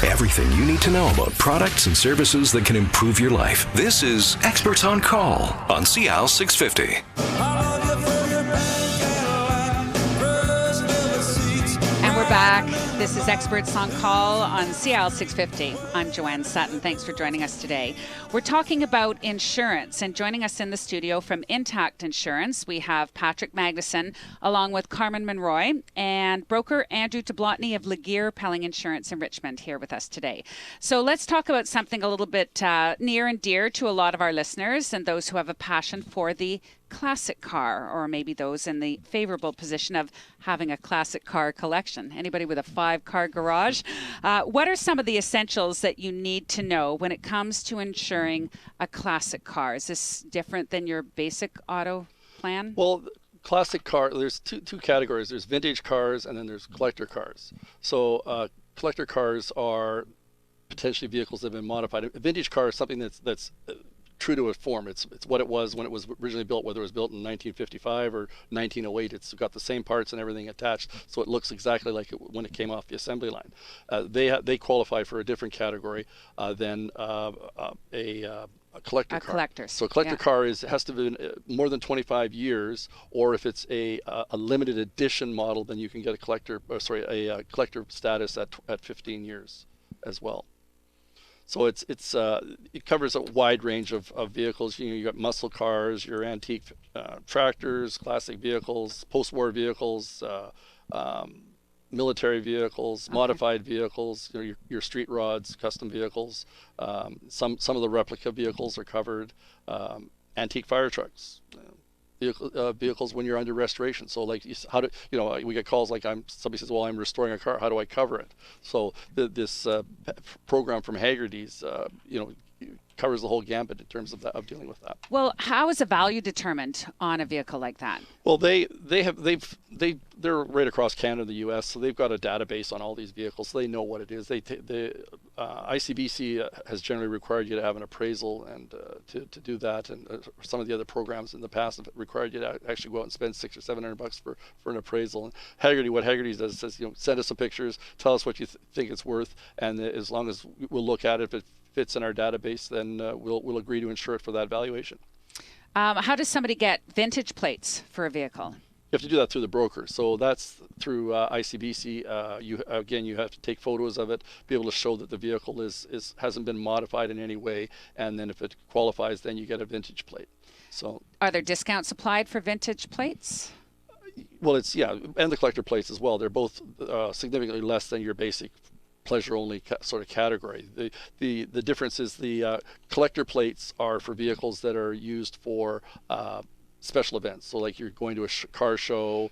Everything you need to know about products and services that can improve your life. This is Experts on Call on CL 650. And we're back. This is Experts on Call on CL 650. I'm Joanne Sutton. Thanks for joining us today. We're talking about insurance, and joining us in the studio from Intact Insurance, we have Patrick Magnuson along with Carmen Monroy and broker Andrew Tablotny of Laguerre Pelling Insurance in Richmond here with us today. So let's talk about something a little bit near and dear to a lot of our listeners and those who have a passion for the classic car, or maybe those in the favorable position of having a classic car collection. Anybody with a 5-car garage? What are some of the essentials that you need to know when it comes to insuring a classic car? Is this different than your basic auto plan? Well, classic car, there's two categories. There's vintage cars and then there's collector cars. So collector cars are potentially vehicles that have been modified. A vintage car is something that's true to its form. It's what it was when it was originally built, whether it was built in 1955 or 1908. It's got the same parts and everything attached, so it looks exactly like it when it came off the assembly line. They qualify for a different category than a collector car. Collector. So a collector car has to be more than 25 years, or if it's a limited edition model, then you can get a collector status at 15 years as well. So it covers a wide range of vehicles. You got muscle cars, your antique tractors, classic vehicles, post-war vehicles, military vehicles, modified vehicles, your street rods, custom vehicles. Some of the replica vehicles are covered. Antique fire trucks. Vehicles when you're under restoration. So like we get calls like somebody says, well, I'm restoring a car, how do I cover it? So this program from Haggerty's covers the whole gambit in terms of dealing with that. Well, how is a value determined on a vehicle like that? Well, they're right across Canada and the U.S., so they've got a database on all these vehicles. So they know what it is. ICBC has generally required you to have an appraisal and to do that, and some of the other programs in the past have required you to actually go out and spend $600 or $700 for an appraisal. And what Haggerty does is says, send us some pictures, tell us what you think it's worth, and as long as we'll look at it, if it fits in our database, then we'll agree to insure it for that valuation. How does somebody get vintage plates for a vehicle? You have to do that through the broker. So that's through ICBC. You have to take photos of it, be able to show that the vehicle hasn't been modified in any way, and then if it qualifies, then you get a vintage plate. So are there discounts applied for vintage plates? Well, and the collector plates as well. They're both significantly less than your basic pleasure-only sort of category. The difference is the collector plates are for vehicles that are used for special events. So like you're going to a car show,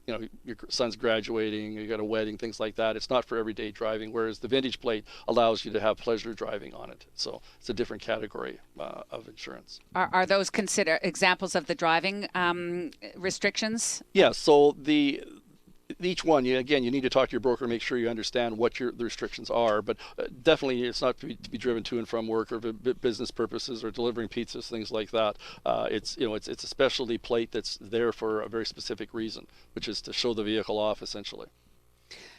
your son's graduating, you got a wedding, things like that. It's not for everyday driving, whereas the vintage plate allows you to have pleasure driving on it. So it's a different category of insurance. Are those considered examples of the driving restrictions? Yeah, so each one, you need to talk to your broker, make sure you understand what the restrictions are. But definitely, it's not to be driven to and from work or for business purposes or delivering pizzas, things like that. It's a specialty plate that's there for a very specific reason, which is to show the vehicle off, essentially.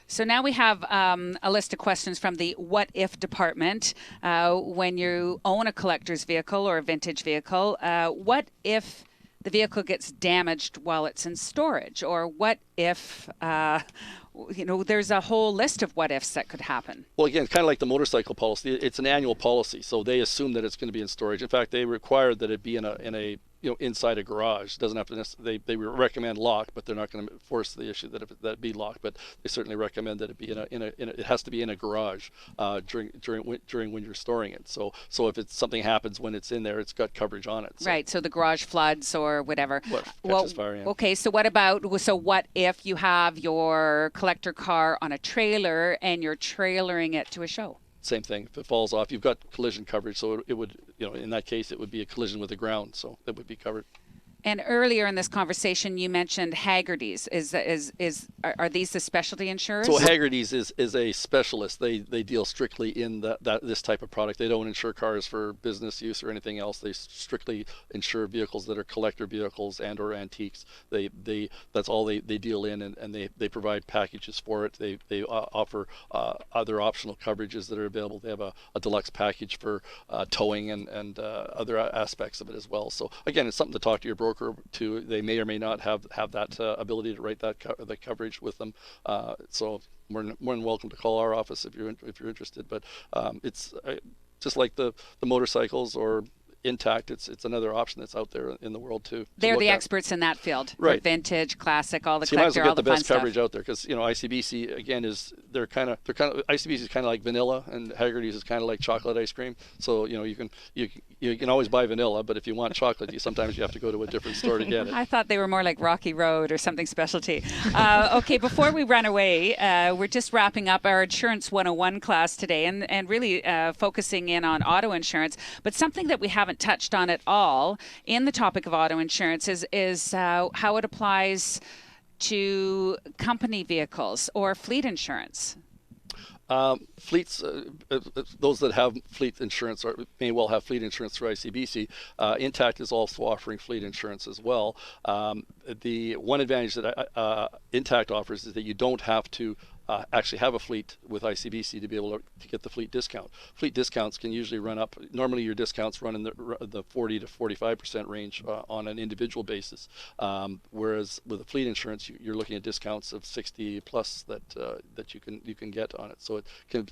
So now we have a list of questions from the what if department. When you own a collector's vehicle or a vintage vehicle, what if the vehicle gets damaged while it's in storage? Or what if, there's a whole list of what ifs that could happen. Well, again, kind of like the motorcycle policy, it's an annual policy. So they assume that it's going to be in storage. In fact, they require that it be in a inside a garage. It doesn't have to they recommend locked, but they're not going to force the issue that it be locked. But they certainly recommend that it be it has to be in a garage during when you're storing it. So if something happens when it's in there, it's got coverage on it. So. Right. So the garage floods or whatever. Catches fire. Yeah. Okay. So what if you have your collector car on a trailer and you're trailering it to a show? Same thing. If it falls off, you've got collision coverage, so it would, in that case, it would be a collision with the ground, so that would be covered. And earlier in this conversation, you mentioned Haggerty's. Are these the specialty insurers? So Haggerty's is a specialist. They deal strictly in this type of product. They don't insure cars for business use or anything else. They strictly insure vehicles that are collector vehicles and or antiques. That's all they deal in, and they provide packages for it. They offer other optional coverages that are available. They have a deluxe package for towing and other aspects of it as well. So again, it's something to talk to your broker to. They may or may not have that ability to write that coverage with them. So more than welcome to call our office if you're interested. But it's just like the motorcycles or Intact. It's another option that's out there in the world too. They're the experts in that field. Right. Vintage, classic, all the so you might as collector, well all get the the fun best stuff. coverage out there, because ICBC again they're kind of ICBC is kind of like vanilla, and Haggerty's is kind of like chocolate ice cream. So you can always buy vanilla, but if you want chocolate, sometimes you have to go to a different store to get it. I thought they were more like Rocky Road or something specialty. Okay, before we run away, we're just wrapping up our Insurance 101 class today, and really focusing in on auto insurance. But something that we haven't touched on at all in the topic of auto insurance is how it applies to company vehicles or fleet insurance. Fleets, those that have fleet insurance may well have fleet insurance through ICBC. Intact is also offering fleet insurance as well. The one advantage that Intact offers is that you don't have to actually have a fleet with ICBC to be able to get the fleet discount. Fleet discounts can usually run up. Normally, your discounts run in the 40 to 45% range on an individual basis, whereas with a fleet insurance, you're looking at discounts of 60 plus that you can get on it. So it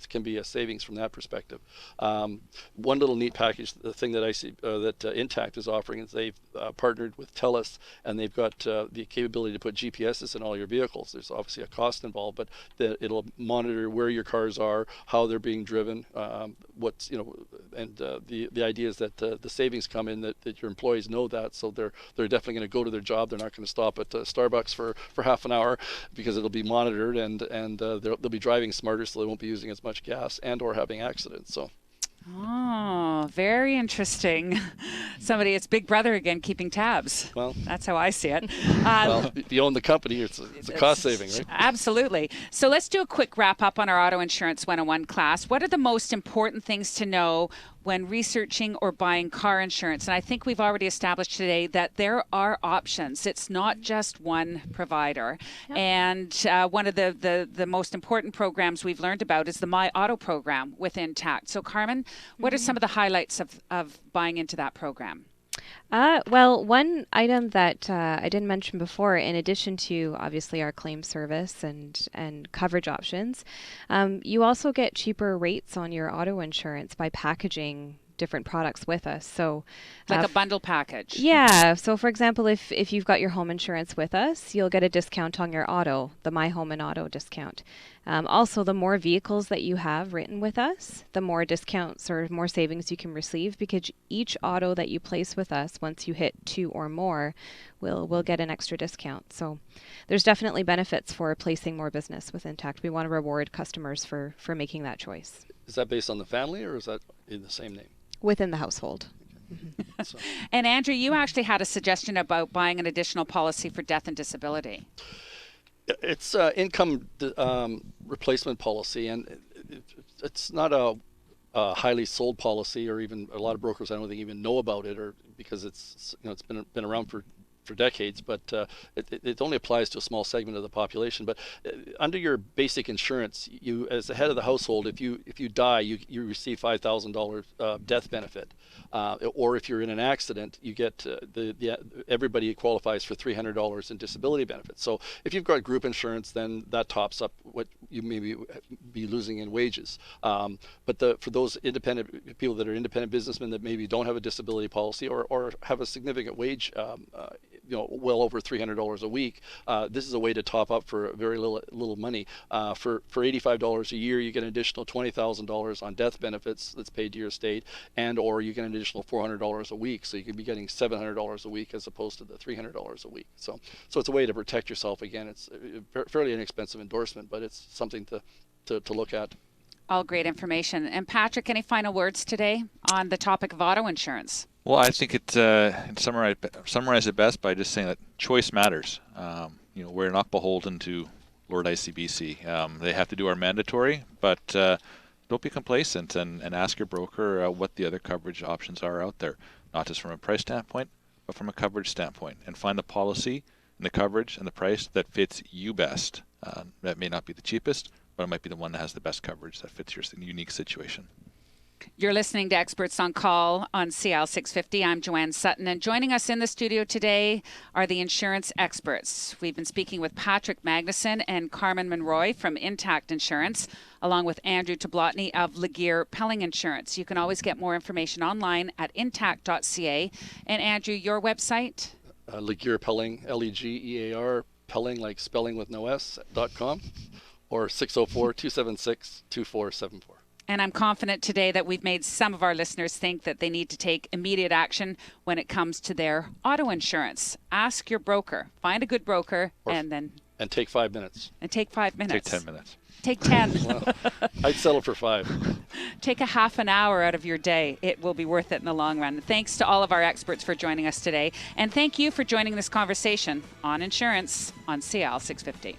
can be a savings from that perspective. One little neat package, the thing that that Intact is offering, is they've partnered with TELUS, and they've got the capability to put GPSs in all your vehicles. There's obviously a cost involved, but it'll monitor where your cars are, how they're being driven, and the idea is that the savings come in that your employees know that, so they're definitely going to go to their job. They're not going to stop at Starbucks for half an hour, because it'll be monitored, and they'll be driving smarter, so they won't be using as much gas and or having accidents. So. Oh, very interesting. It's Big Brother again, keeping tabs. Well, that's how I see it. Well, if you own the company, it's a cost saving, right? Absolutely. So let's do a quick wrap up on our Auto Insurance 101 class. What are the most important things to know when researching or buying car insurance? And I think we've already established today that there are options. It's not just one provider. Yep. And one of the most important programs we've learned about is the My Auto program with Intact. So Carmen, what are some of the highlights of buying into that program? Well, one item that I didn't mention before, in addition to obviously our claim service and coverage options, you also get cheaper rates on your auto insurance by packaging different products with us. So like a bundle package. Yeah. So for example, if you've got your home insurance with us, you'll get a discount on your auto, the My Home and Auto discount. Also, the more vehicles that you have written with us, the more discounts or more savings you can receive, because each auto that you place with us, once you hit 2 or more, will get an extra discount. So there's definitely benefits for placing more business with Intact. We want to reward customers for making that choice. Is that based on the family, or is that in the same name? Within the household. So. And Andrew, you actually had a suggestion about buying an additional policy for death and disability. It's income replacement policy, and it's not a highly sold policy, or even a lot of brokers I don't think even know about it, or because it's been around for decades, but it only applies to a small segment of the population. But under your basic insurance, you, as the head of the household, if you die, you receive $5,000 death benefit, or if you're in an accident, you get everybody qualifies for $300 in disability benefits. So if you've got group insurance, then that tops up what you maybe be losing in wages. But for those independent people that are independent businessmen that maybe don't have a disability policy, or have a significant wage, well over $300 a week, this is a way to top up for very little money. For $85 a year, you get an additional $20,000 on death benefits that's paid to your estate, and or you get an additional $400 a week. So you could be getting $700 a week as opposed to the $300 a week. So it's a way to protect yourself. Again, it's a fairly inexpensive endorsement, but it's something to look at. All great information. And Patrick, any final words today on the topic of auto insurance? Well, I think it summarize it best by just saying that choice matters. We're not beholden to Lord ICBC. They have to do our mandatory, but don't be complacent and ask your broker what the other coverage options are out there, not just from a price standpoint, but from a coverage standpoint, and find the policy and the coverage and the price that fits you best. That may not be the cheapest, but it might be the one that has the best coverage that fits your unique situation. You're listening to Experts on Call on CL 650. I'm Joanne Sutton, and joining us in the studio today are the insurance experts. We've been speaking with Patrick Magnuson and Carmen Monroy from Intact Insurance, along with Andrew Tablotny of Laguerre Pelling Insurance. You can always get more information online at intact.ca. And Andrew, your website? Laguerre Pelling, Legear, Pelling, like spelling with no S.com, or 604-276-2474. And I'm confident today that we've made some of our listeners think that they need to take immediate action when it comes to their auto insurance. Ask your broker. Find a good broker and take 5 minutes. And take 5 minutes. Take 10 minutes. Take 10. Well, I'd settle for 5. Take a half an hour out of your day. It will be worth it in the long run. Thanks to all of our experts for joining us today. And thank you for joining this conversation on insurance on CL 650.